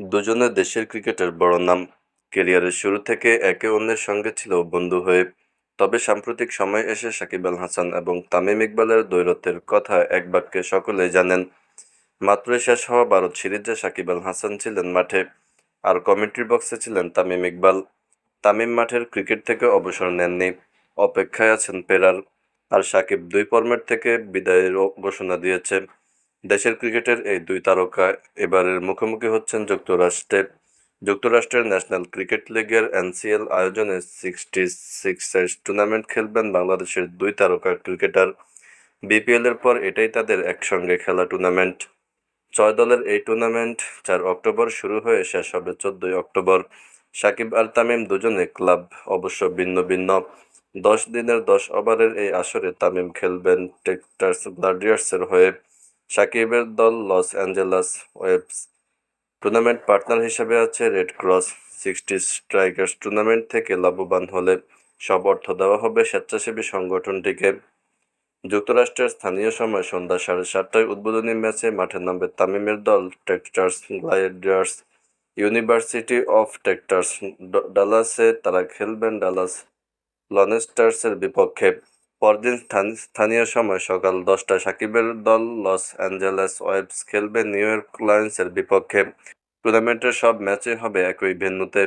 দুজনে দেশের ক্রিকেটের বড় নাম। ক্যারিয়ারের শুরু থেকে একে অন্যের সঙ্গে ছিল বন্ধু হয়ে। তবে সাম্প্রতিক সময়ে এসে সাকিব আল হাসান এবং তামিম ইকবালের দ্বৈরথের কথা এক বাক্যে সকলেই জানেন। মাত্রই শেষ হওয়া ভারত সিরিজে সাকিব আল হাসান ছিলেন মাঠে, আর কমেন্ট্রি বক্সে ছিলেন তামিম ইকবাল। তামিম মাঠের ক্রিকেট থেকে অবসর নেননি, অপেক্ষায় আছেন ফেরার। আর সাকিব 2 ফরম্যাট থেকে বিদায়ের ঘোষণা দিয়েছে। দেশের ক্রিকেটের এই দুই তারকা এবারের মুখোমুখি হচ্ছেন যুক্তরাষ্ট্রের ন্যাশনাল ক্রিকেট লিগের এনসিএল আয়োজনে 66 টুর্নামেন্ট খেলবেন বাংলাদেশের দুই তারকা ক্রিকেটার। বিপিএলের পর এটাই তাদের একসঙ্গে খেলা টুর্নামেন্ট। 6 দলের এই টুর্নামেন্ট 4 অক্টোবর শুরু হয়ে শেষ হবে 14 অক্টোবর। সাকিব আর তামিম দুজনে ক্লাব অবশ্য ভিন্ন ভিন্ন। 10 দিনের 10 ওভারের এই আসরে তামিম খেলবেন টেক্সাস গ্ল্যাডিয়ার্সের হয়ে। সাকিবের দল Los Angeles Waves. Tournament partner হিসেবে আছে রেড ক্রস। 60 স্ট্রাইকার্স টুর্নামেন্ট থেকে লাভবান হলে সব অর্থ দেওয়া হবে স্বেচ্ছাসেবী সংগঠনটিকে। যুক্তরাষ্ট্রের স্থানীয় সময় সন্ধ্যা 7:30টায় উদ্বোধনী ম্যাচে মাঠে নামবে তামিমের দল টেক্সাস গ্লাডিয়ার্স। ইউনিভার্সিটি অফ টেক্সাস ডালাসে তারা খেলবেন ডালাস লনেস্টার্সের বিপক্ষে। পরদিন স্থানীয় সময় সকাল 10টায় সাকিবের দল লস অ্যাঞ্জেলেস ওয়েভস খেলবে নিউ ইয়র্ক লায়ন্সের বিপক্ষে। টুর্নামেন্টের সব ম্যাচই হবে একই ভেন্যুতে।